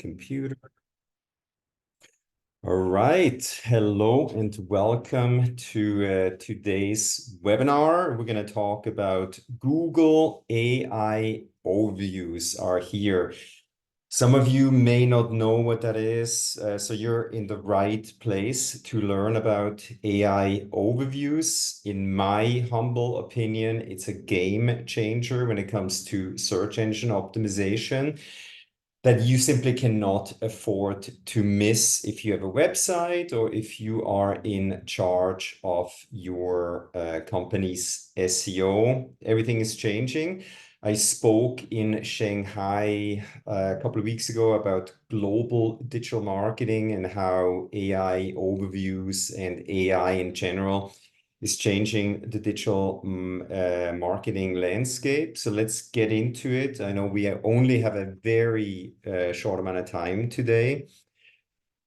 Computer. All right. Hello and welcome to today's webinar. We're going to talk about Google AI overviews are here. Some of you may not know what that is, so you're in the right place to learn about AI overviews. In my humble opinion, it's a game changer when it comes to search engine optimization that you simply cannot afford to miss if you have a website or if you are in charge of your company's SEO. Everything is changing. I spoke in Shanghai a couple of weeks ago about global digital marketing and how AI overviews and AI in general is changing the digital marketing landscape. So let's get into it. I know we only have a very short amount of time today,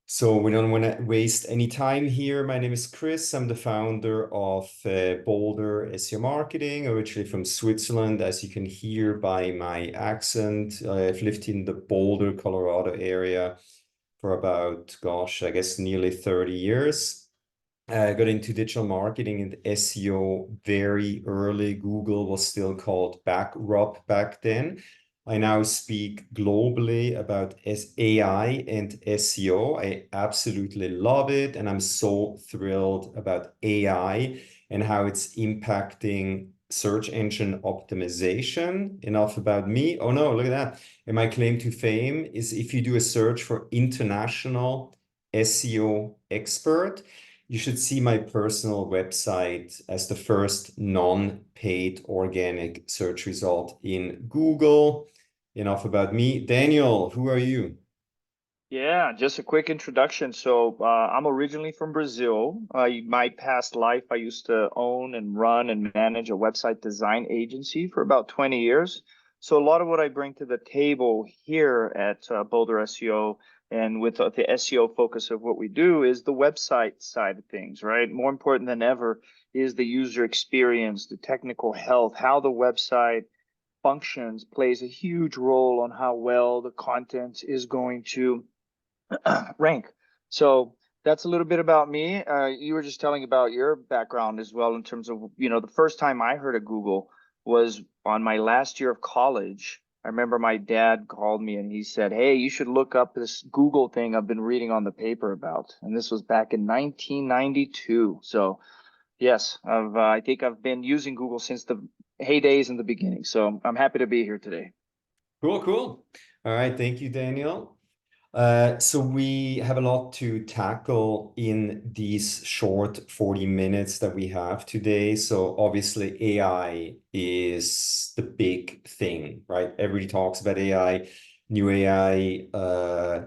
so we don't want to waste any time here. My name is Chris. I'm the founder of Boulder SEO Marketing, originally from Switzerland. As you can hear by my accent, I've lived in the Boulder, Colorado area for about, gosh, I guess nearly 30 years. Got into digital marketing and SEO very early. Google was still called Backrub back then. I now speak globally about AI and SEO. I absolutely love it, and I'm so thrilled about AI and how it's impacting search engine optimization. Enough about me. Oh no, look at that. And my claim to fame is if you do a search for international SEO expert, you should see my personal website as the first non-paid organic search result in Google. Enough about me. Daniel, who are you? Yeah, just a quick introduction. So I'm originally from Brazil. My past life, I used to own and run and manage a website design agency for about 20 years. So a lot of what I bring to the table here at Boulder SEO and with the SEO focus of what we do is the website side of things, right? More important than ever is the user experience, the technical health, how the website functions plays a huge role on how well the content is going to rank. So that's a little bit about me. You were just telling about your background as well in terms of, the first time I heard of Google was on my last year of college. I remember my dad called me and he said, "Hey, you should look up this Google thing I've been reading on the paper about." And this was back in 1992. So yes, I think I've been using Google since the heydays in the beginning. So I'm happy to be here today. Cool, cool. All right, thank you, Daniel. So we have a lot to tackle in these short 40 minutes that we have today. So obviously AI is the big thing, right? Everybody talks about AI. New AI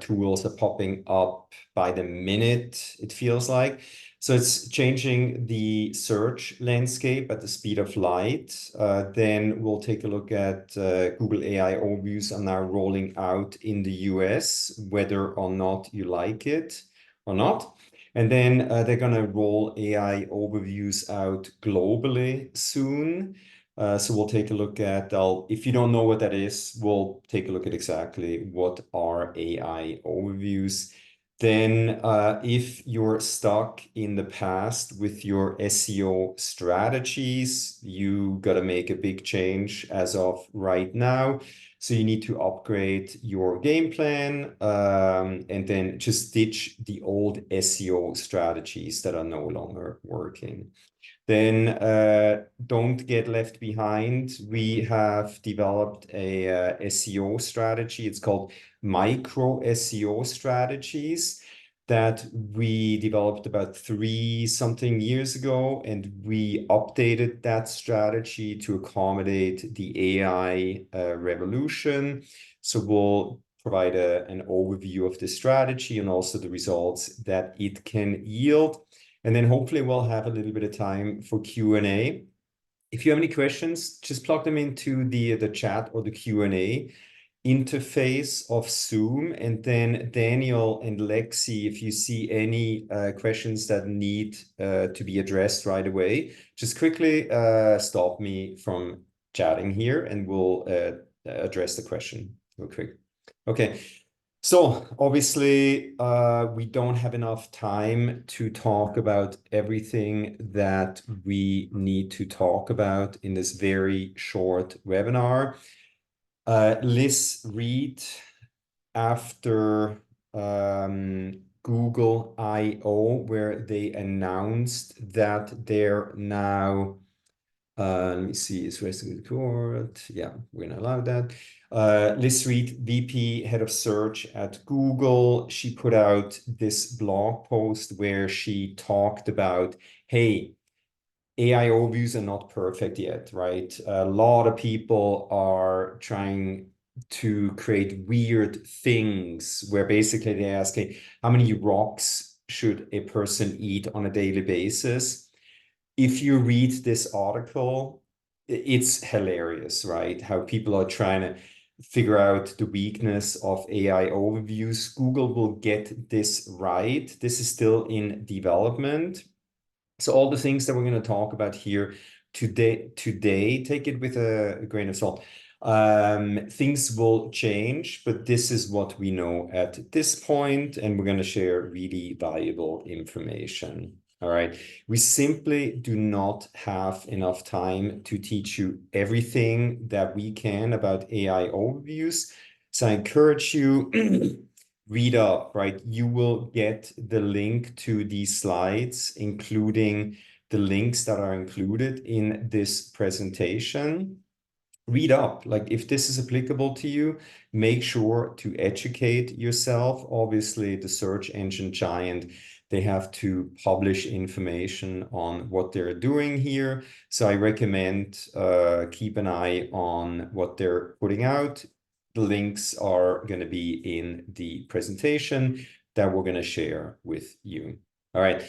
tools are popping up by the minute, it feels like. So it's changing the search landscape at the speed of light. Then we'll take a look at Google AI overviews are now rolling out in the US, whether or not you like it or not. And then they're going to roll AI overviews out globally soon. So we'll take a look at, if you don't know what that is, we'll take a look at exactly what are AI overviews. Then if you're stuck in the past with your SEO strategies, you got to make a big change as of right now. So you need to upgrade your game plan and then just ditch the old SEO strategies that are no longer working. Then don't get left behind. We have developed a SEO strategy. It's called micro SEO strategies that we developed about 3-something years ago, and we updated that strategy to accommodate the AI revolution. So we'll provide an overview of the strategy and also the results that it can yield. And then hopefully we'll have a little bit of time for Q&A. If you have any questions, just plug them into the chat or the Q&A interface of Zoom. And then Daniel and Lexi, if you see any questions that need to be addressed right away, just quickly stop me from chatting here and we'll address the question real quick. Okay. So obviously, we don't have enough time to talk about everything that we need to talk about in this very short webinar. Let's read after Google I/O, where they announced that they're now let me see, is resting court. Yeah, we're gonna allow that. Liz Reed, VP, head of search at Google. She put out this blog post where she talked about, hey, AI overviews are not perfect yet, right? A lot of people are trying to create weird things where basically they ask, hey, how many rocks should a person eat on a daily basis? If you read this article, it's hilarious, right? How people are trying to figure out the weakness of AI overviews. Google will get this right. This is still in development. So all the things that we're going to talk about here today, take it with a grain of salt. Things will change, but this is what we know at this point, and we're going to share really valuable information. All right. We simply do not have enough time to teach you everything that we can about AI overviews. So I encourage you read up, right? You will get the link to these slides, including the links that are included in this presentation. Read up, like if this is applicable to you, make sure to educate yourself. Obviously, the search engine giant, they have to publish information on what they're doing here. So I recommend keep an eye on what they're putting out. The links are going to be in the presentation that we're going to share with you. All right.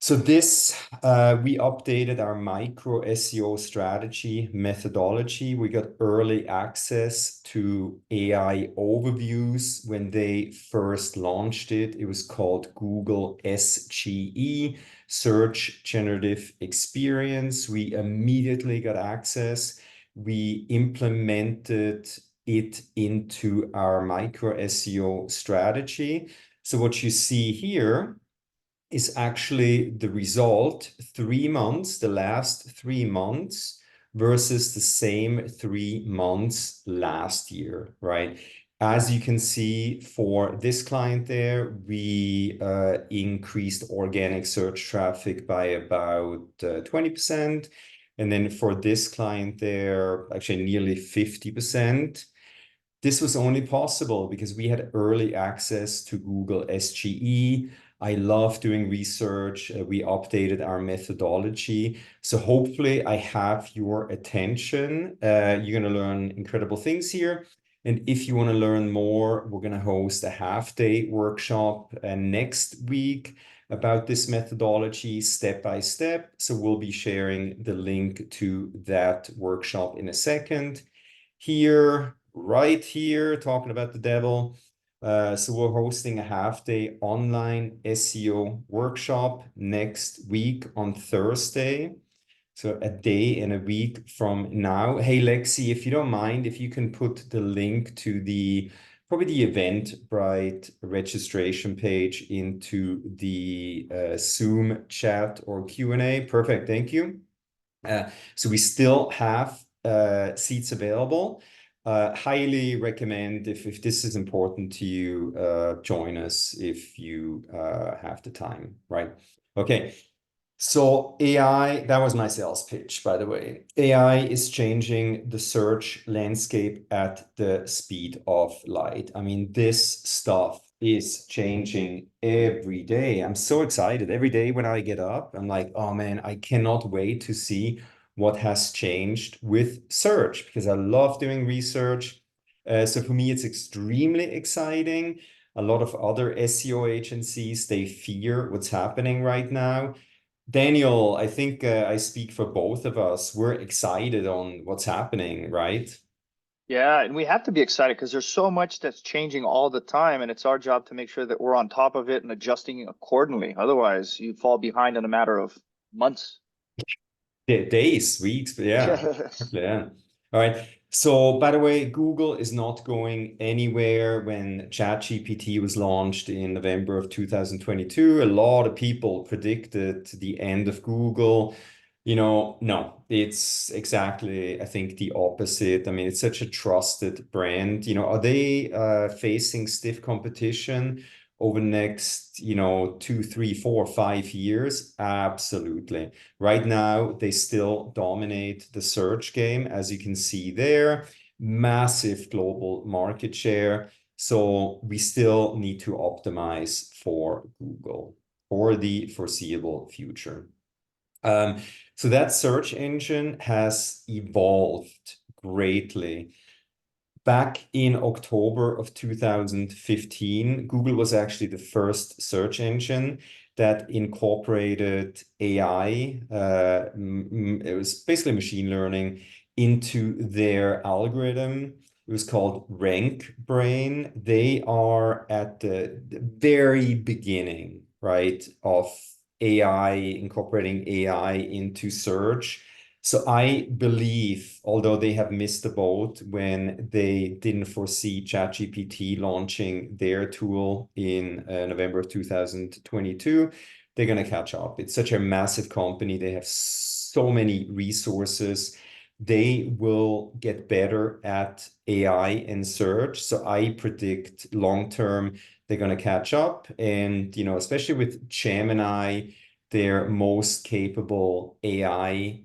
So this, we updated our micro SEO strategy methodology. We got early access to AI overviews when they first launched it. It was called Google SGE, Search Generative Experience. We immediately got access. We implemented it into our micro SEO strategy. So what you see here is actually the result 3 months, the last 3 months versus the same 3 months last year, right? As you can see for this client there, we increased organic search traffic by about 20%. And then for this client there, actually nearly 50%. This was only possible because we had early access to Google SGE. I love doing research. We updated our methodology. So hopefully I have your attention. You're going to learn incredible things here. And if you want to learn more, we're going to host a half-day workshop next week about this methodology step by step. So we'll be sharing the link to that workshop in a second. Here, right here, talking about the devil. So we're hosting a half-day online SEO workshop next week on Thursday. So a day and a week from now. Hey, Lexi, if you don't mind, if you can put the link to probably the Eventbrite registration page into the Zoom chat or Q&A. Perfect, thank you. So we still have seats available. Highly recommend if this is important to you, join us if you have the time, right? Okay. So AI, that was my sales pitch, by the way. AI is changing the search landscape at the speed of light. I mean, this stuff is changing every day. I'm so excited. Every day when I get up, I'm like, oh man, I cannot wait to see what has changed with search because I love doing research. So for me, it's extremely exciting. A lot of other SEO agencies, they fear what's happening right now. Daniel, I think I speak for both of us. We're excited on what's happening, right? Yeah, and we have to be excited because there's so much that's changing all the time, and it's our job to make sure that we're on top of it and adjusting accordingly. Otherwise, you fall behind in a matter of months. Days, weeks, yeah. Yeah. All right. So, by the way, Google is not going anywhere. When ChatGPT was launched in November of 2022, a lot of people predicted the end of Google. No, it's exactly, I think, the opposite. I mean, it's such a trusted brand. Are they facing stiff competition over the next, 2, 3, 4, 5 years? Absolutely. Right now, they still dominate the search game, as you can see there, massive global market share. So we still need to optimize for Google for the foreseeable future. Um, so that search engine has evolved greatly. Back in October of 2015, Google was actually the first search engine that incorporated AI. It was basically machine learning into their algorithm. It was called Rank Brain. They are at the very beginning, right, of AI, incorporating AI into search. So I believe, although they have missed the boat when they didn't foresee ChatGPT launching their tool in November of 2022, they're going to catch up. It's such a massive company. They have so many resources. They will get better at AI and search. So I predict long term, they're going to catch up. And, especially with Gemini, their most capable AI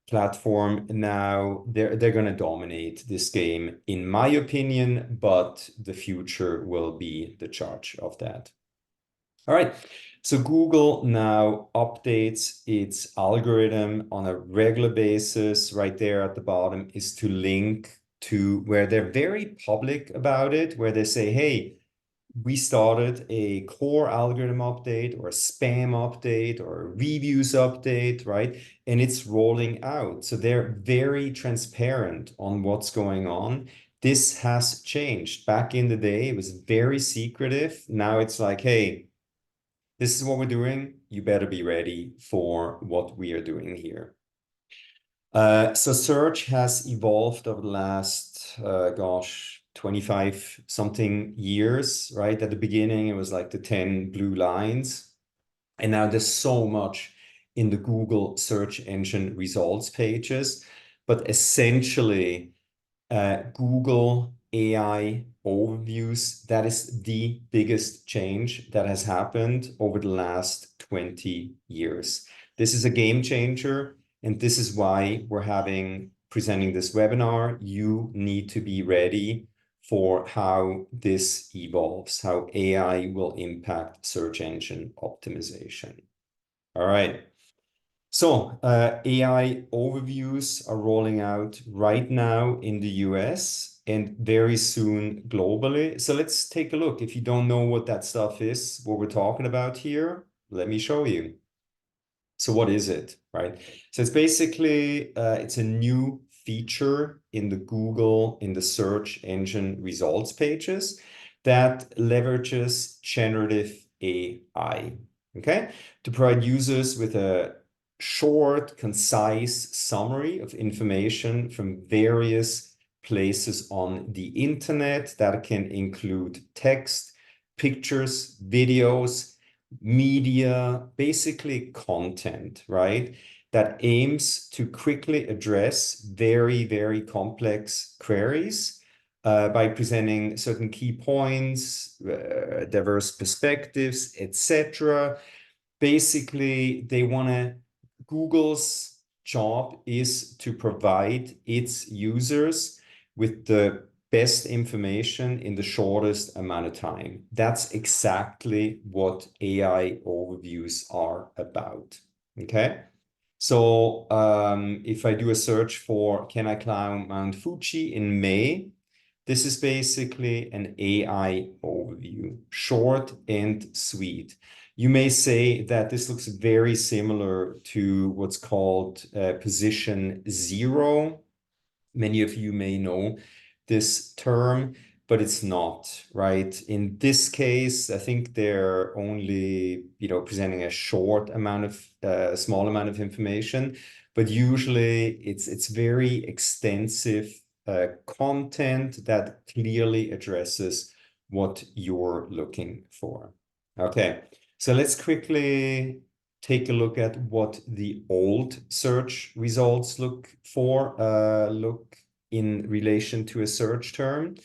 platform now, they're going to dominate this game, in my opinion, but the future will be the judge of that. All right. So Google now updates its algorithm on a regular basis. Right there at the bottom is to link to where they're very public about it, where they say, hey, we started a core algorithm update or a spam update or a reviews update, right? And it's rolling out. So they're very transparent on what's going on. This has changed. Back in the day, it was very secretive. Now it's like, hey, this is what we're doing. You better be ready for what we are doing here. So search has evolved over the last, 25 something years, right? At the beginning, it was like the 10 blue lines. And now there's so much in the Google search engine results pages. But essentially, Google AI overviews, that is the biggest change that has happened over the last 20 years. This is a game changer, and this is why we're presenting this webinar. You need to be ready for how this evolves, how AI will impact search engine optimization. All right. So AI overviews are rolling out right now in the US and very soon globally. So let's take a look. If you don't know what that stuff is, what we're talking about here, let me show you. So what is it, right? So it's basically, it's a new feature in in the search engine results pages that leverages generative AI, okay? To provide users with a short, concise summary of information from various places on the internet that can include text, pictures, videos, media, basically content, right? That aims to quickly address very, very complex queries by presenting certain key points, diverse perspectives, etc. Basically, Google's job is to provide its users with the best information in the shortest amount of time. That's exactly what AI overviews are about. Okay. So if I do a search for can I climb Mount Fuji in May, this is basically an AI overview, short and sweet. You may say that this looks very similar to what's called position zero. Many of you may know this term. but it's not, right? In this case, I think they're only, presenting a small amount of information, but usually it's very extensive content that clearly addresses what you're looking for. Okay, so let's quickly take a look at what the old search results look in relation to a search term.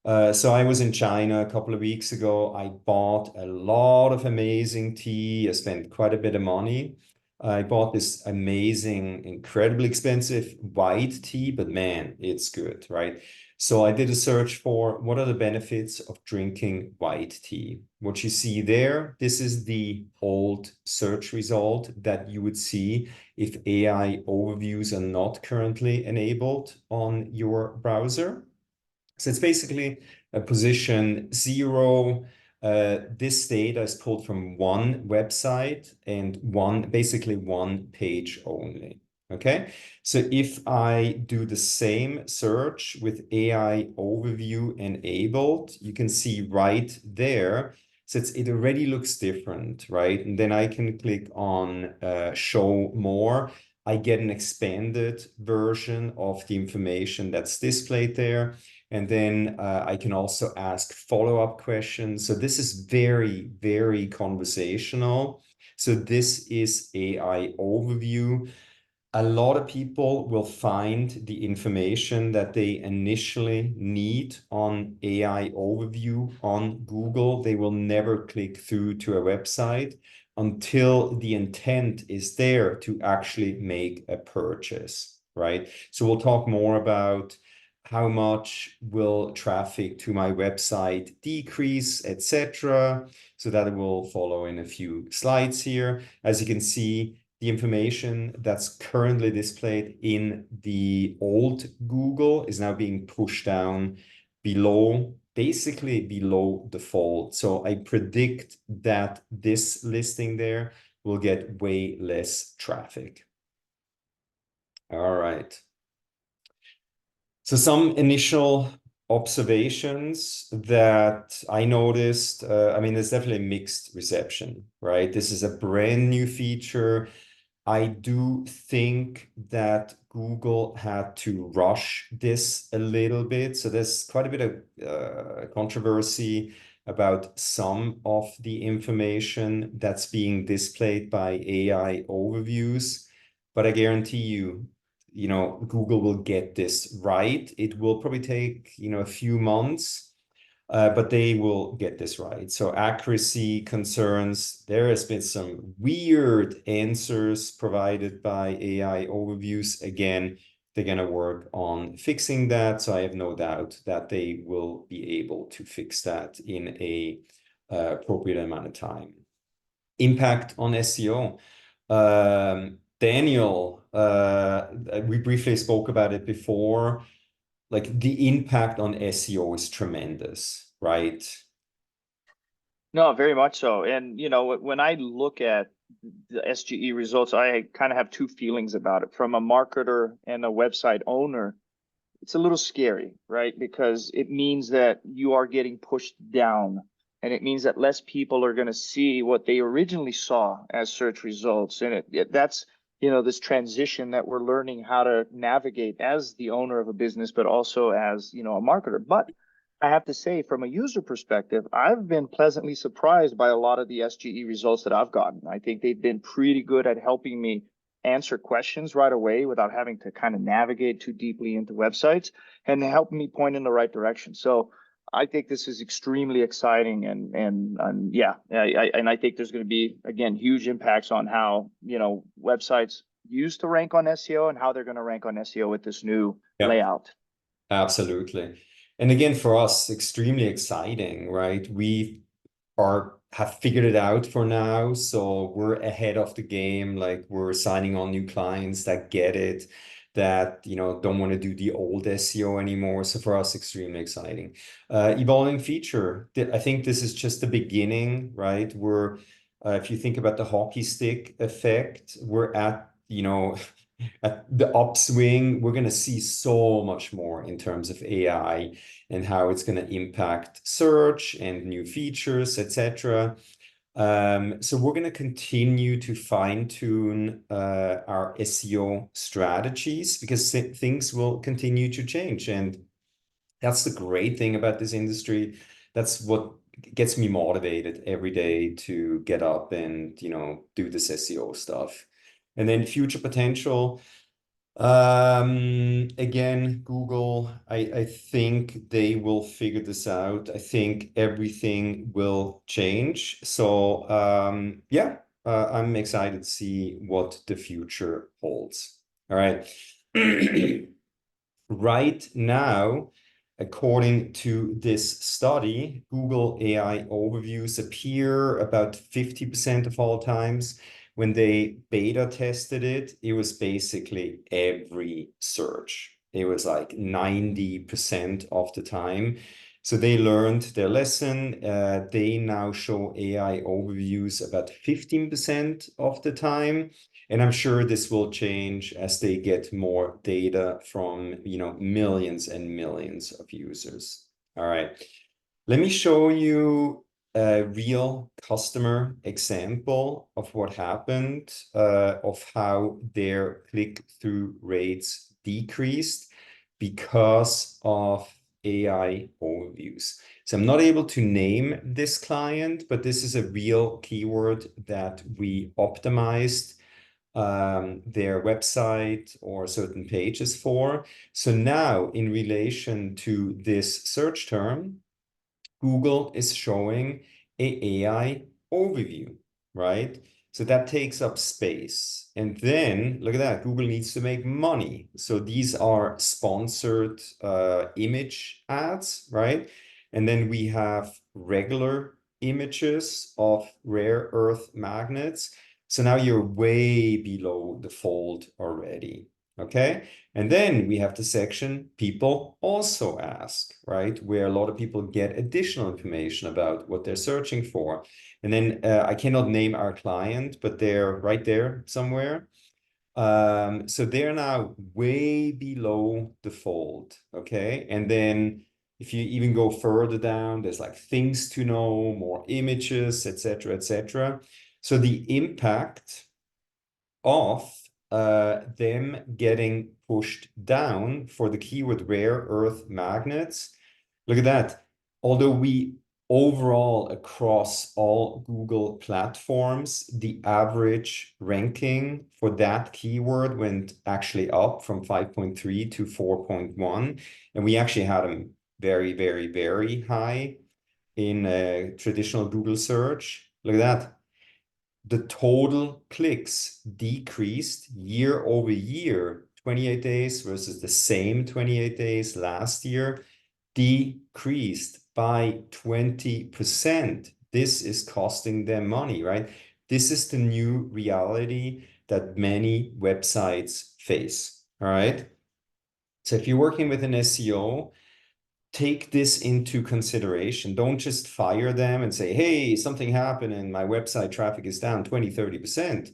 So I was in China a couple of weeks ago. I bought a lot of amazing tea. I spent quite a bit of money. I bought this amazing, incredibly expensive white tea, but man, it's good, right? So I did a search for what are the benefits of drinking white tea. What you see there, this is the old search result that you would see if AI overviews are not currently enabled on your browser. So it's basically a position 0. This data is pulled from one website and basically one page only. Okay, so if I do the same search with AI overview enabled, you can see right there, so it already looks different, right? And then I can click on show more. I get an expanded version of the information that's displayed there. And then I can also ask follow-up questions. So this is very, very conversational. So this is AI overview. A lot of people will find the information that they initially need on AI overview on Google. They will never click through to a website until the intent is there to actually make a purchase, right? So we'll talk more about how much will traffic to my website decrease, etc. So that will follow in a few slides here. As you can see, the information that's currently displayed in the old Google is now being pushed down basically below default. So I predict that this listing there will get way less traffic. All right. So some initial observations that I noticed, there's definitely mixed reception, right? This is a brand new feature. I do think that Google had to rush this a little bit. So there's quite a bit of controversy about some of the information that's being displayed by AI overviews. But I guarantee you, Google will get this right. It will probably take, a few months, but they will get this right. So accuracy concerns, there has been some weird answers provided by AI overviews. Again, they're going to work on fixing that. So I have no doubt that they will be able to fix that in a appropriate amount of time. Impact on SEO. Daniel, we briefly spoke about it before. Like the impact on SEO is tremendous, right? No, very much so. And when I look at the SGE results, I kind of have two feelings about it. From a marketer and a website owner, it's a little scary, right? Because it means that you are getting pushed down, and it means that less people are going to see what they originally saw as search results. And that's this transition that we're learning how to navigate as the owner of a business, but also as a marketer. But I have to say, from a user perspective, I've been pleasantly surprised by a lot of the SGE results that I've gotten. I think they've been pretty good at helping me answer questions right away without having to kind of navigate too deeply into websites, and help me point in the right direction. So I think this is extremely exciting, and yeah, I think there's going to be, again, huge impacts on how websites used to rank on SEO and how they're going to rank on SEO with this new layout. Absolutely. And again, for us, extremely exciting, right? Have figured it out for now. So we're ahead of the game. Like we're signing on new clients that get it, that, don't want to do the old SEO anymore. So for us, extremely exciting. Evolving feature. I think this is just the beginning, right? If you think about the hockey stick effect, we're at, at the upswing, we're going to see so much more in terms of AI and how it's going to impact search and new features, etc. So we're going to continue to fine-tune our SEO strategies because things will continue to change. And that's the great thing about this industry. That's what gets me motivated every day to get up and, do this SEO stuff. And then future potential. Again, Google, I think they will figure this out. I think everything will change. So, yeah, I'm excited to see what the future holds. All right. Right now, according to this study, Google AI overviews appear about 50% of all times. When they beta tested it, it was basically every search. It was like 90% of the time. So they learned their lesson. They now show AI overviews about 15% of the time. And I'm sure this will change as they get more data from, millions and millions of users. All right. Let me show you a real customer example of what happened, of how their click-through rates decreased because of AI overviews. So I'm not able to name this client, but this is a real keyword that we optimized their website or certain pages for. So now, in relation to this search term, Google is showing a AI overview, right? So that takes up space. And then look at that, Google needs to make money. So these are sponsored image ads, right? And then we have regular images of rare earth magnets. So now you're way below the fold already. Okay. And then we have the section people also ask, right? Where a lot of people get additional information about what they're searching for. And then I cannot name our client, but they're right there somewhere. So they're now way below the fold. Okay. And then if you even go further down, there's like things to know, more images, etc., etc. So the impact of them getting pushed down for the keyword rare earth magnets. Look at that. Although we overall across all Google platforms, the average ranking for that keyword went actually up from 5.3 to 4.1. And we actually had them very, very, very high in traditional Google search. Look at that. The total clicks decreased year over year, 28 days versus the same 28 days last year, decreased by 20%. This is costing them money, right? This is the new reality that many websites face, all right? So if you're working with an SEO, take this into consideration. Don't just fire them and say, hey, something happened and my website traffic is down 20, 30%.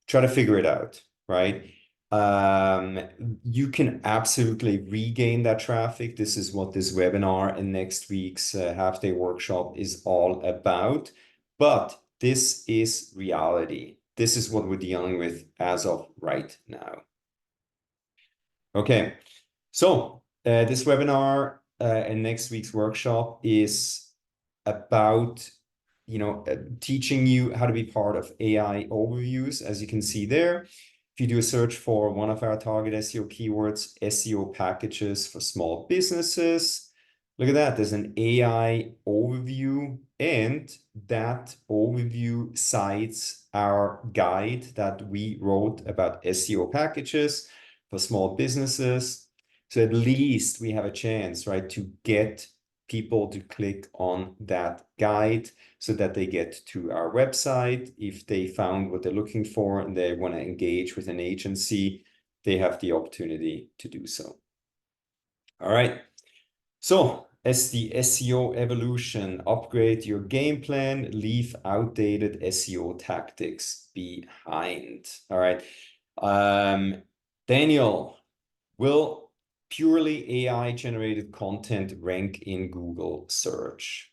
Try to figure it out, right? You can absolutely regain that traffic. This is what this webinar and next week's half-day workshop is all about. But this is reality. This is what we're dealing with as of right now. Okay, so this webinar and next week's workshop is about, teaching you how to be part of AI overviews, as you can see there. If you do a search for one of our target SEO keywords, SEO packages for small businesses, look at that. There's an AI overview, and that overview cites our guide that we wrote about SEO packages for small businesses. So at least we have a chance, right, to get people to click on that guide so that they get to our website. If they found what they're looking for and they want to engage with an agency, they have the opportunity to do so. All right. So as the SEO evolution, upgrade your game plan, leave outdated SEO tactics behind. All right. Daniel, will purely AI generated content rank in Google search?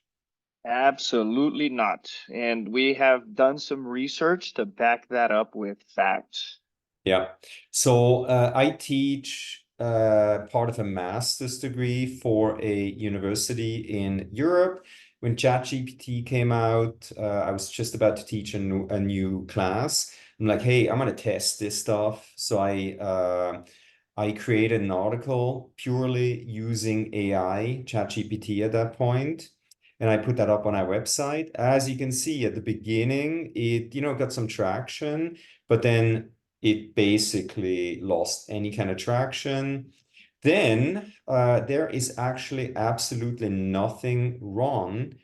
Absolutely not. And we have done some research to back that up with facts. Yeah. So I teach part of a master's degree for a university in Europe. When ChatGPT came out, I was just about to teach a new class. I'm like, hey, I'm gonna test this stuff. So I created an article purely using AI, ChatGPT at that point, and I put that up on our website. As you can see at the beginning, it got some traction, but then it basically lost any kind of traction. Then there is actually absolutely nothing wrong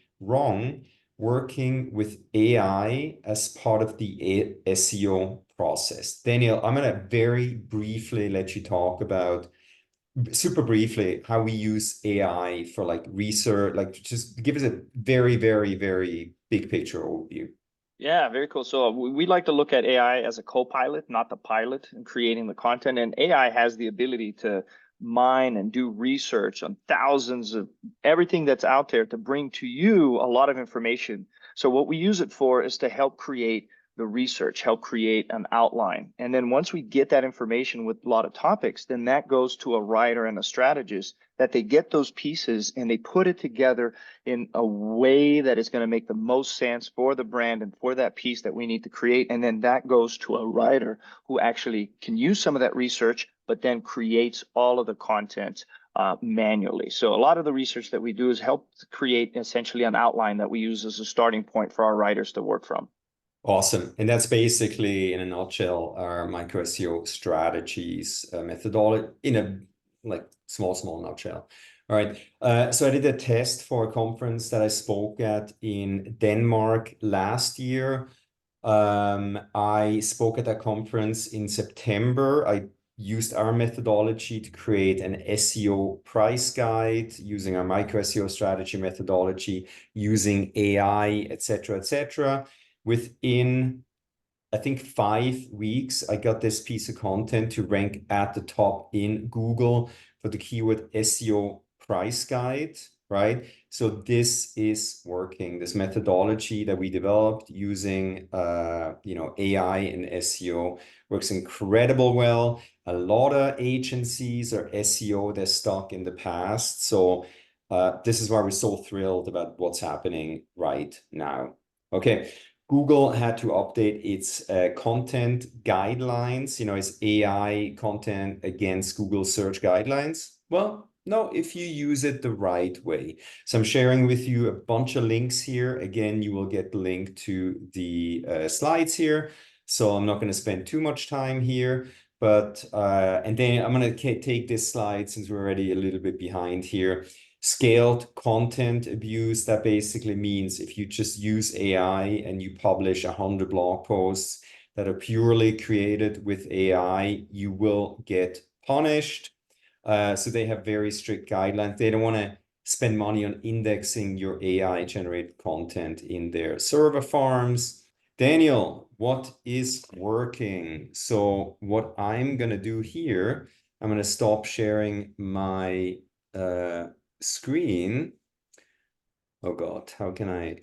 working with AI as part of the SEO process. Daniel, I'm going to very briefly let you talk about, super briefly, how we use AI for like research, like just give us a very, very, very big picture overview. Yeah, very cool. So we like to look at AI as a co-pilot, not the pilot in creating the content. And AI has the ability to mine and do research on thousands of everything that's out there to bring to you a lot of information. So what we use it for is to help create the research, help create an outline. And then once we get that information with a lot of topics, then that goes to a writer and a strategist that they get those pieces and they put it together in a way that is going to make the most sense for the brand and for that piece that we need to create. And then that goes to a writer who actually can use some of that research, but then creates all of the content manually. So a lot of the research that we do is help create essentially an outline that we use as a starting point for our writers to work from. Awesome. And that's basically, in a nutshell, our micro SEO strategies methodology in a like small nutshell. All right. So I did a test for a conference that I spoke at in Denmark last year. I spoke at that conference in September. I used our methodology to create an SEO price guide using our micro SEO strategy methodology, using AI, et cetera. Within, I think, 5 weeks, I got this piece of content to rank at the top in Google for the keyword SEO price guide, right? So this is working. This methodology that we developed using, AI and SEO works incredible well. A lot of agencies are SEO, they're stuck in the past. So this is why we're so thrilled about what's happening right now. Okay. Google had to update its content guidelines. Is AI content against Google search guidelines? Well, no, if you use it the right way. So I'm sharing with you a bunch of links here. Again, you will get the link to the slides here. So I'm not going to spend too much time here. But and then I'm going to take this slide since we're already a little bit behind here. Scaled content abuse, that basically means if you just use AI and you publish 100 blog posts that are purely created with AI, you will get punished. So they have very strict guidelines. They don't want to spend money on indexing your AI generated content in their server farms. Daniel, what is working? So what I'm going to do here, I'm going to stop sharing my screen. Oh God, how can I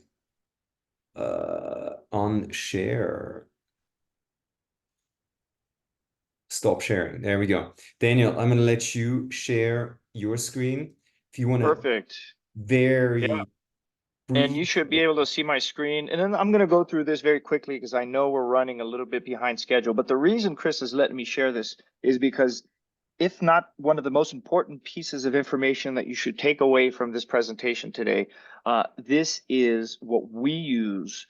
unshare? Stop sharing. There we go. Daniel, I'm gonna let you share your screen. If you want to Perfect. Yeah. very And you brief. should be able to see my screen. And then I'm going to go through this very quickly because I know we're running a little bit behind schedule. But the reason Chris is letting me share this is because if not one of the most important pieces of information that you should take away from this presentation today, this is what we use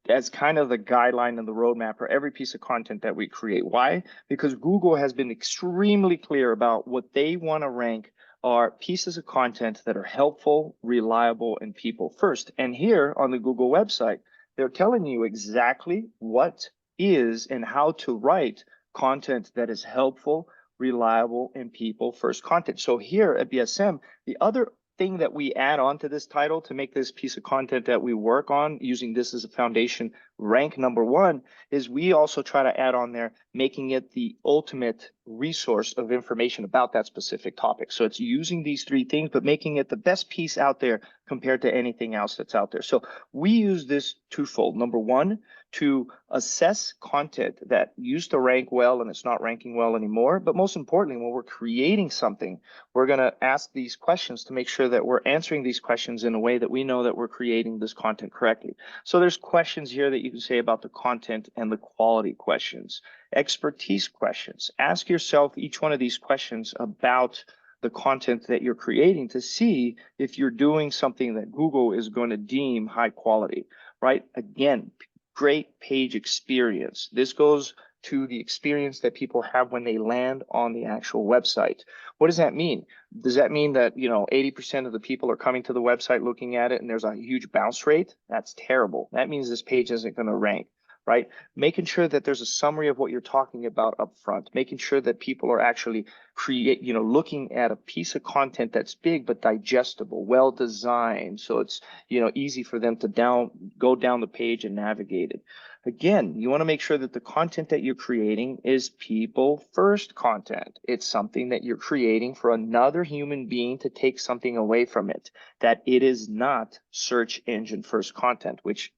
as kind of the guideline and the roadmap for every piece of content that we create. Why? Because Google has been extremely clear about what they want to rank are pieces of content that are helpful, reliable, and people first. And here on the Google website, they're telling you exactly what is and how to write content that is helpful, reliable, and people first content. So here at BSM, the other thing that we add on to this title to make this piece of content that we work on using this as a foundation rank number one is we also try to add on there making it the ultimate resource of information about that specific topic. So it's using these three things, but making it the best piece out there compared to anything else that's out there. So we use this twofold. Number one, to assess content that used to rank well and it's not ranking well anymore. But most importantly, when we're creating something, we're going to ask these questions to make sure that we're answering these questions in a way that we know that we're creating this content correctly. So there's questions here that you can say about the content and the quality questions. Expertise questions. Ask yourself each one of these questions about the content that you're creating to see if you're doing something that Google is going to deem high quality, right? Again, great page experience. This goes to the experience that people have when they land on the actual website. What does that mean? Does that mean that, 80% of the people are coming to the website looking at it and there's a huge bounce rate? That's terrible. That means this page isn't going to rank. Right? Making sure that there's a summary of what you're talking about up front, making sure that people are actually looking at a piece of content that's big but digestible, well designed, so it's easy for them to go down the page and navigate it. Again, you want to make sure that the content that you're creating is people first content. It's something that you're creating for another human being to take something away from it, that it is not search engine first content, which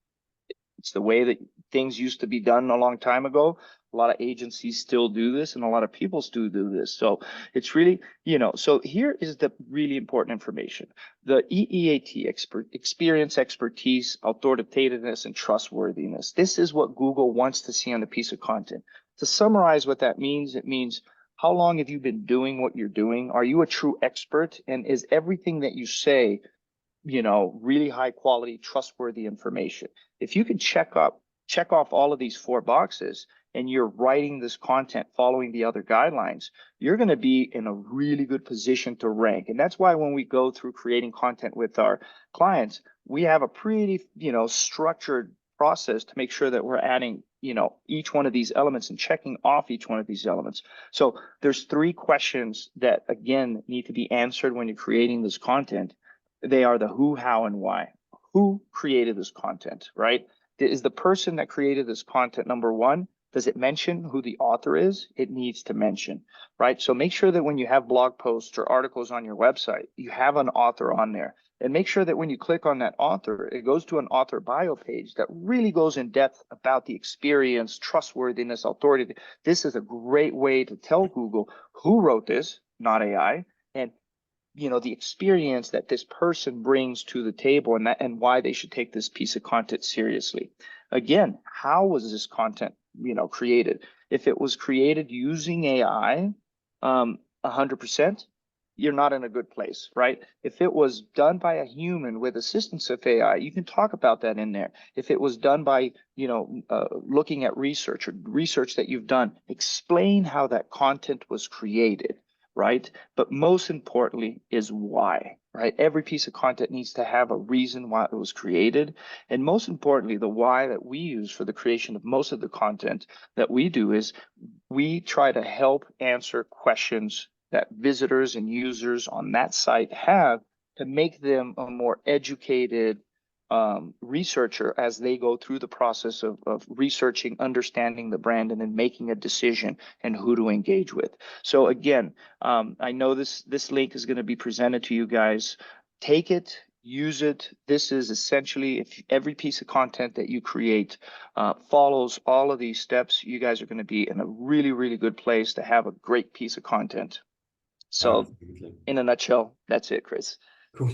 it's the way that things used to be done a long time ago. A lot of agencies still do this and a lot of people still do this. So it's really, so here is the really important information. The EEAT, experience, expertise, authoritativeness, and trustworthiness. This is what Google wants to see on a piece of content. To summarize what that means, it means how long have you been doing what you're doing? Are you a true expert? And is everything that you say really high quality, trustworthy information? If you can check off all of these 4 boxes and you're writing this content following the other guidelines, you're going to be in a really good position to rank. And that's why when we go through creating content with our clients, we have a pretty, structured process to make sure that we're adding, each one of these elements and checking off each one of these elements. So there's 3 questions that, again, need to be answered when you're creating this content. They are the who, how, and why. Who created this content, right? Is the person that created this content, number one, does it mention who the author is? It needs to mention, right? So make sure that when you have blog posts or articles on your website, you have an author on there. And make sure that when you click on that author, it goes to an author bio page that really goes in depth about the experience, trustworthiness, authority. This is a great way to tell Google who wrote this, not AI, and the experience that this person brings to the table and why they should take this piece of content seriously. Again, how was this content, created? If it was created using AI, 100%, you're not in a good place, right? If it was done by a human with assistance of AI, you can talk about that in there. If it was done by, looking at research or research that you've done, explain how that content was created. Right? But most importantly is why, right? Every piece of content needs to have a reason why it was created. And most importantly, the why that we use for the creation of most of the content that we do is we try to help answer questions that visitors and users on that site have to make them a more educated researcher as they go through the process of researching, understanding the brand, and then making a decision and who to engage with. So again, I know this link is going to be presented to you guys. Take it, use it. This is essentially, if every piece of content that you create follows all of these steps, you guys are going to be in a really, really good place to have a great piece of content. So Absolutely. in a nutshell, that's it, Chris. Cool.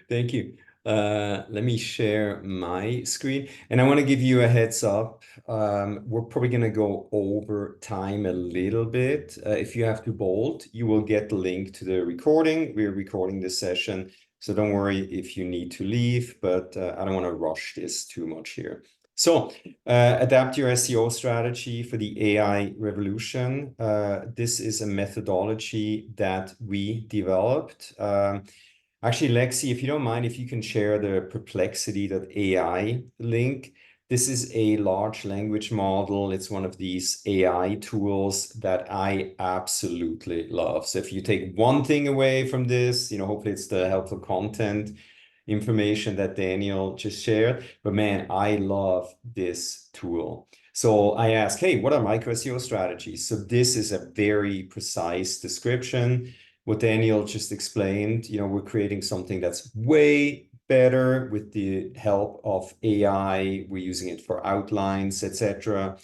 Thank you. Let me share my screen, and I want to give you a heads up. We're probably going to go over time a little bit. If you have to bolt, you will get the link to the recording. We're recording this session, so don't worry if you need to leave, but I don't want to rush this too much here. So adapt your SEO strategy for the AI revolution. This is a methodology that we developed. Actually, Lexi, if you don't mind, if you can share the perplexity.ai link. This is a large language model. It's one of these AI tools that I absolutely love. So if you take one thing away from this, hopefully it's the helpful content information that Daniel just shared. But man, I love this tool. So I ask, hey, what are micro SEO strategies? So this is a very precise description. What Daniel just explained, we're creating something that's way better with the help of AI. We're using it for outlines, etc.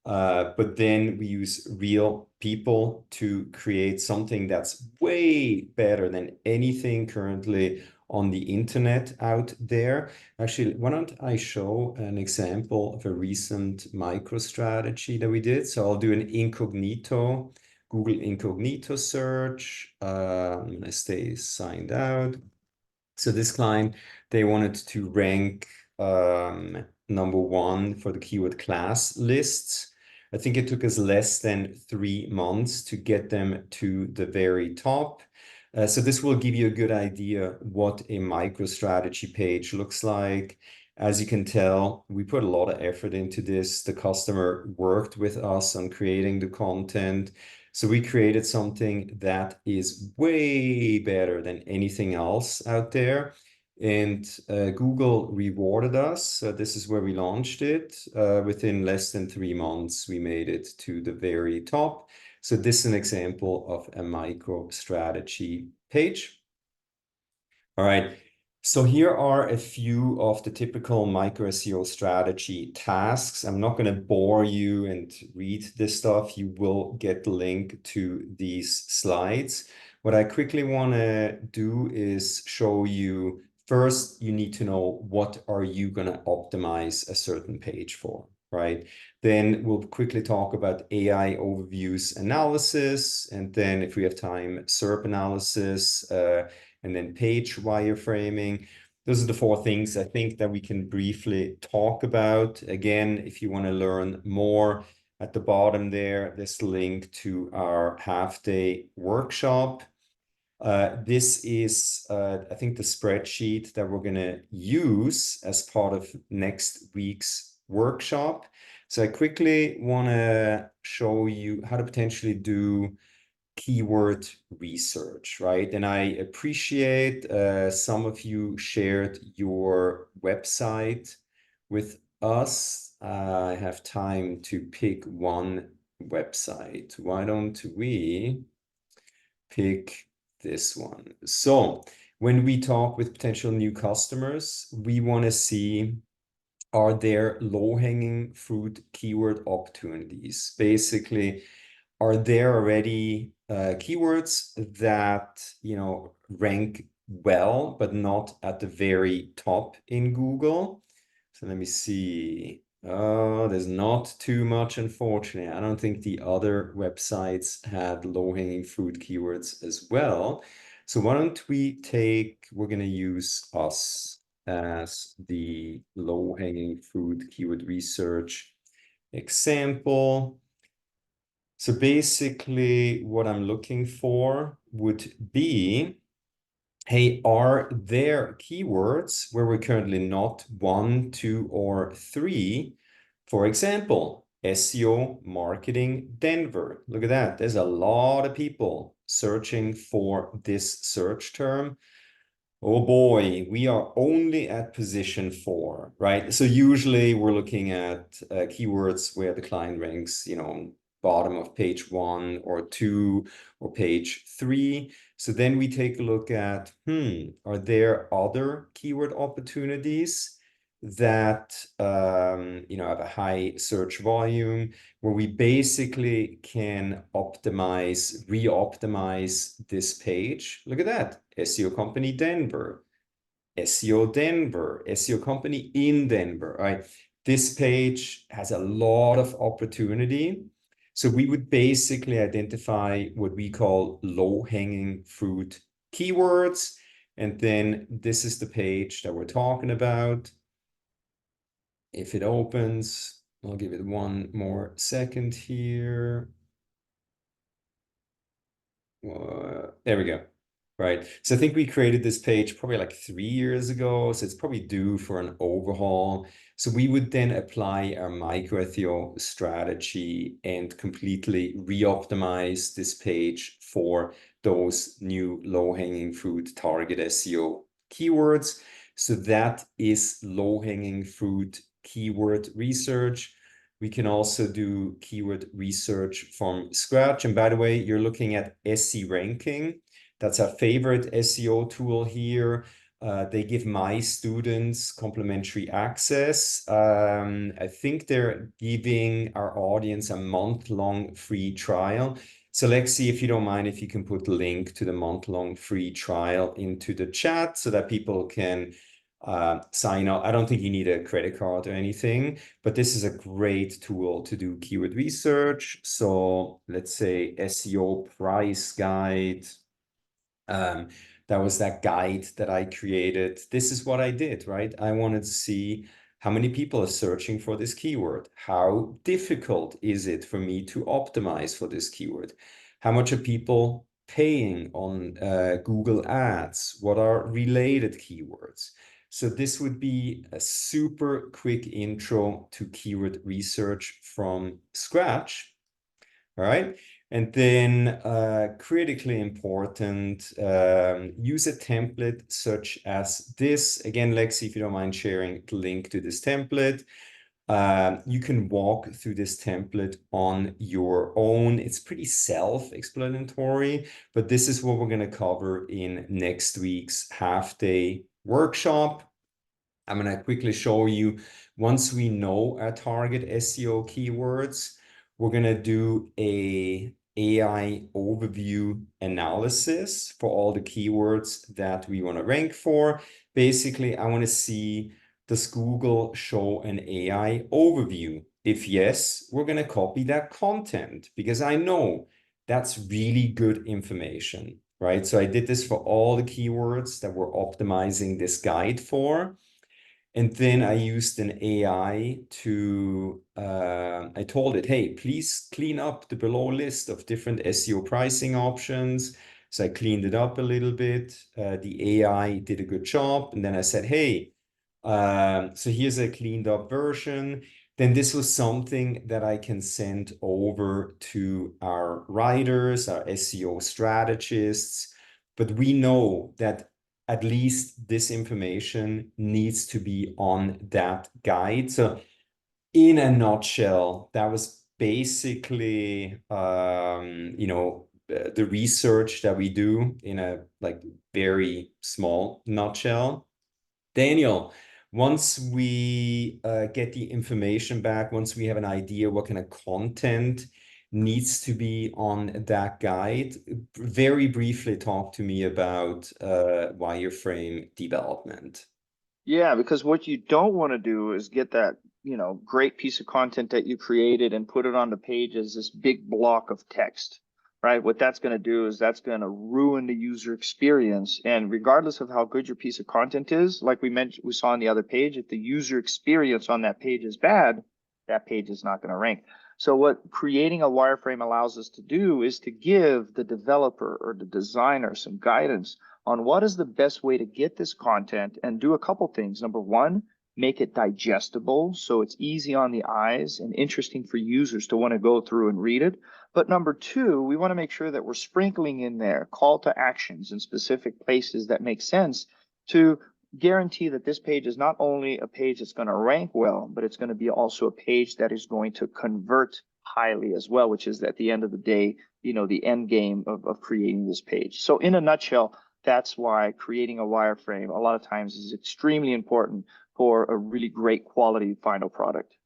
But then we use real people to create something that's way better than anything currently on the internet out there. Actually, why don't I show an example of a recent MicroStrategy that we did? So I'll do an incognito, Google incognito search. I'm going to stay signed out. So this client, they wanted to rank #1 for the keyword class lists. I think it took us less than 3 months to get them to the very top. So this will give you a good idea what a MicroStrategy page looks like. As you can tell, we put a lot of effort into this. The customer worked with us on creating the content. So we created something that is way better than anything else out there. And Google rewarded us. So this is where we launched it. Within less than 3 months, we made it to the very top. So this is an example of a MicroStrategy page. All right. So here are a few of the typical micro SEO strategy tasks. I'm not going to bore you and read this stuff. You will get the link to these slides. What I quickly want to do is show you, first, you need to know what are you going to optimize a certain page for, right? Then we'll quickly talk about AI overviews analysis. And then if we have time, SERP analysis, and then page wireframing. Those are the 4 things I think that we can briefly talk about. Again, if you want to learn more, at the bottom there's the link to our half-day workshop. This is, I think, the spreadsheet that we're going to use as part of next week's workshop. So I quickly want to show you how to potentially do keyword research, right? And I appreciate some of you shared your website with us. I have time to pick one website. Why don't we pick this one? So when we talk with potential new customers, we want to see, are there low-hanging fruit keyword opportunities? Basically, are there already keywords that rank well, but not at the very top in Google? So let me see. Oh, there's not too much, unfortunately. I don't think the other websites had low-hanging fruit keywords as well. So why don't we're going to use us as the low-hanging fruit keyword research example. So basically what I'm looking for would be, hey, are there keywords where we're currently not 1, 2, or 3? For example, SEO marketing Denver. Look at that. There's a lot of people searching for this search term. Oh boy, we are only at position 4, right? So usually we're looking at keywords where the client ranks, bottom of page 1 or 2 or page 3. So then we take a look at, are there other keyword opportunities that have a high search volume where we basically can re-optimize this page. Look at that. SEO company Denver, SEO Denver, SEO company in Denver, right? This page has a lot of opportunity. So we would basically identify what we call low-hanging fruit keywords. And then this is the page that we're talking about. If it opens, I'll give it one more second here. There we go. Right. So I think we created this page probably like 3 years ago. So it's probably due for an overhaul. So we would then apply our micro SEO strategy and completely re-optimize this page for those new low-hanging fruit target SEO keywords. So that is low-hanging fruit keyword research. We can also do keyword research from scratch. And by the way, you're looking at SE ranking. That's our favorite SEO tool here. They give my students complimentary access. I think they're giving our audience a month-long free trial. So Lexi, if you don't mind, if you can put the link to the month-long free trial into the chat so that people can sign up. I don't think you need a credit card or anything, but this is a great tool to do keyword research. So let's say SEO price guide. That was that guide that I created. This is what I did, right? I wanted to see how many people are searching for this keyword. How difficult is it for me to optimize for this keyword? How much are people paying on Google Ads? What are related keywords? So this would be a super quick intro to keyword research from scratch. All right. And then critically important, use a template such as this. Again, Lexi, if you don't mind sharing the link to this template. You can walk through this template on your own. It's pretty self-explanatory, but this is what we're going to cover in next week's half-day workshop. I'm going to quickly show you, once we know our target SEO keywords, we're going to do a AI overview analysis for all the keywords that we want to rank for. Basically, I want to see, does Google show an AI overview? If yes, we're going to copy that content because I know that's really good information, right? So I did this for all the keywords that we're optimizing this guide for. And then I used an AI to, I told it, hey, please clean up the below list of different SEO pricing options. So I cleaned it up a little bit. The AI did a good job. And then I said, hey, so here's a cleaned up version. Then this was something that I can send over to our writers, our SEO strategists. But we know that at least this information needs to be on that guide. So in a nutshell, that was basically, the research that we do in a like very small nutshell. Daniel, once we get the information back, once we have an idea what kind of content needs to be on that guide, very briefly talk to me about wireframe development. Yeah, because what you don't want to do is get that, great piece of content that you created and put it on the page as this big block of text, right? What that's going to do is that's going to ruin the user experience. And regardless of how good your piece of content is, like we saw on the other page, if the user experience on that page is bad, that page is not going to rank. So what creating a wireframe allows us to do is to give the developer or the designer some guidance on what is the best way to get this content and do a couple things. Number one, make it digestible so it's easy on the eyes and interesting for users to want to go through and read it. But number two, we want to make sure that we're sprinkling in there call to actions in specific places that make sense to guarantee that this page is not only a page that's going to rank well, but it's going to be also a page that is going to convert highly as well, which is at the end of the day, the end game of creating this page. So in a nutshell, that's why creating a wireframe a lot of times is extremely important for a really great quality final product.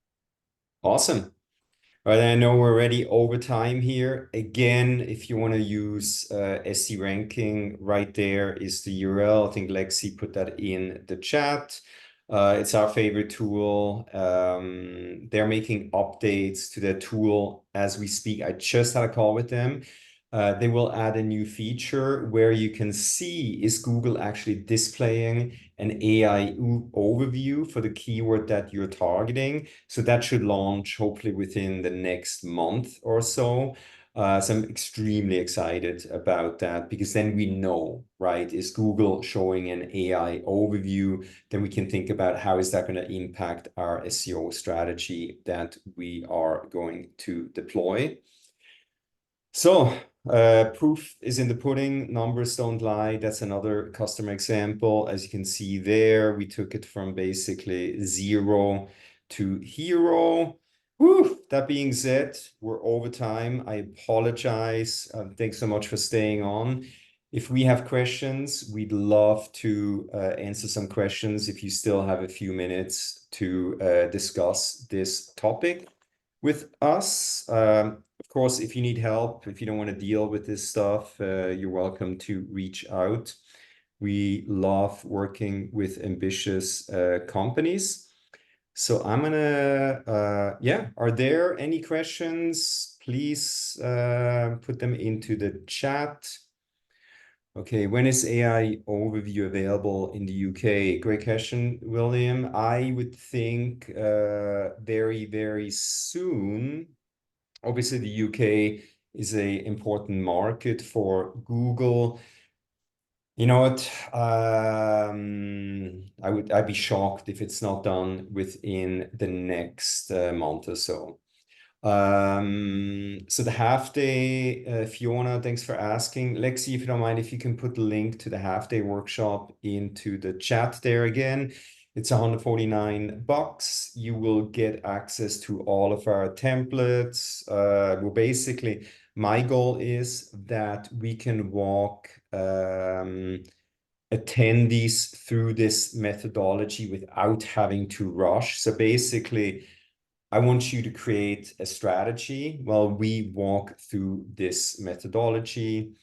Awesome. All right, I know we're already over time here. Again, if you want to use SE ranking, right there is the URL. I think Lexi put that in the chat. It's our favorite tool. They're making updates to the tool as we speak. I just had a call with them. They will add a new feature where you can see, is Google actually displaying an AI overview for the keyword that you're targeting. So that should launch hopefully within the next month or so. So I'm extremely excited about that because then we know, right? Is Google showing an AI overview? Then we can think about how is that going to impact our SEO strategy that we are going to deploy. So proof is in the pudding, numbers don't lie. That's another customer example. As you can see there, we took it from basically 0 to hero. Whew, that being said, we're over time. I apologize. Thanks so much for staying on. If we have questions, we'd love to answer some questions if you still have a few minutes to discuss this topic with us. Of course, if you need help, if you don't want to deal with this stuff, you're welcome to reach out. We love working with ambitious companies. So I'm gonna, yeah, are there any questions? Please put them into the chat. Okay, when is AI overview available in the UK? Great question, William. I would think very, very soon. Obviously, the UK is a important market for Google. You know what? I'd be shocked if it's not done within the next month or so. So the half day, Fiona, thanks for asking. Lexi, if you don't mind, if you can put the link to the half day workshop into the chat there again. It's $149. You will get access to all of our templates. Well, basically, my goal is that we can walk attendees through this methodology without having to rush. So basically, I want you to create a strategy while we walk through this methodology.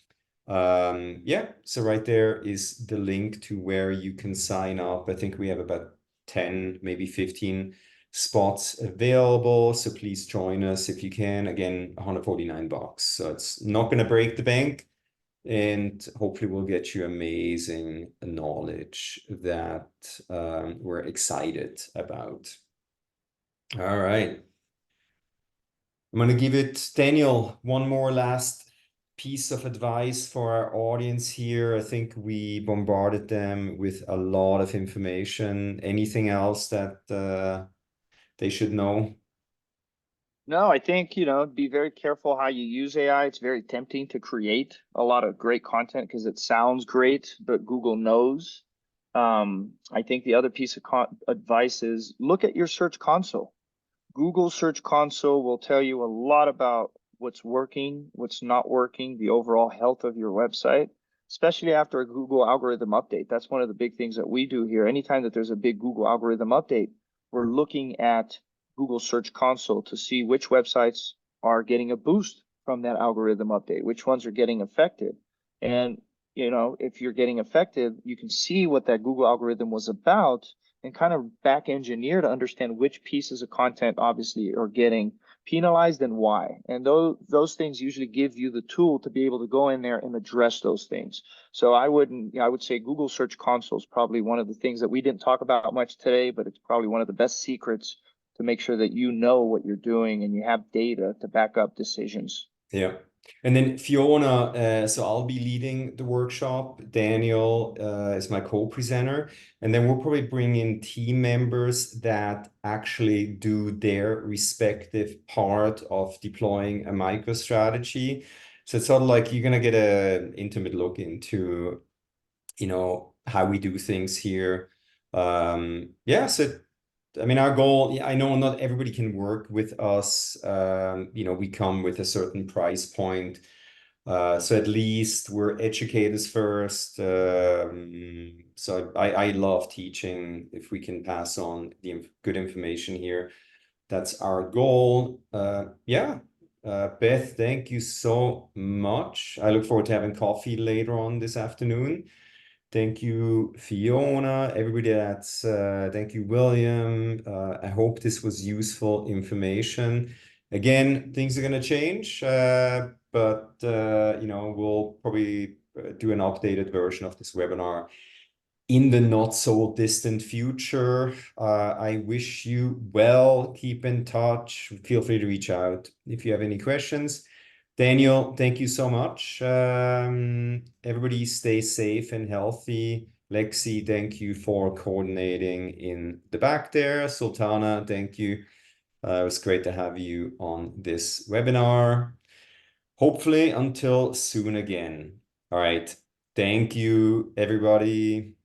Yeah, so right there is the link to where you can sign up. I think we have about 10, maybe 15 spots available. So please join us if you can. Again, $149. So it's not going to break the bank. And hopefully we'll get you amazing knowledge that we're excited about. All right. I'm going to give it, Daniel, one more last piece of advice for our audience here. I think we bombarded them with a lot of information. Anything else that they should know? No, I think, be very careful how you use AI. It's very tempting to create a lot of great content because it sounds great, but Google knows. I think the other piece of advice is look at your search console. Google Search Console will tell you a lot about what's working, what's not working, the overall health of your website, especially after a Google algorithm update. That's one of the big things that we do here. Anytime that there's a big Google algorithm update, we're looking at Google Search Console to see which websites are getting a boost from that algorithm update, which ones are getting affected. And, if you're getting affected, you can see what that Google algorithm was about and kind of back engineer to understand which pieces of content obviously are getting penalized and why. And those things usually give you the tool to be able to go in there and address those things. So I would say Google Search Console is probably one of the things that we didn't talk about much today, but it's probably one of the best secrets to make sure that you know what you're doing and you have data to back up decisions. Yeah. And then Fiona, so I'll be leading the workshop. Daniel is my co-presenter. And then we'll probably bring in team members that actually do their respective part of deploying a MicroStrategy. So it's sort of like you're going to get an intimate look into, how we do things here. Yeah, so I mean, our goal, I know not everybody can work with us. We come with a certain price point. So at least we're educators first. So I love teaching. If we can pass on the good information here, that's our goal. Yeah. Beth, thank you so much. I look forward to having coffee later on this afternoon. Thank you, Fiona. Thank you, William. I hope this was useful information. Again, things are going to change, but we'll probably do an updated version of this webinar in the not so distant future. I wish you well. Keep in touch. Feel free to reach out if you have any questions. Daniel, thank you so much. Everybody stay safe and healthy. Lexi, thank you for coordinating in the back there. Sultana, thank you. It was great to have you on this webinar. Hopefully until soon again. All right. Thank you, everybody.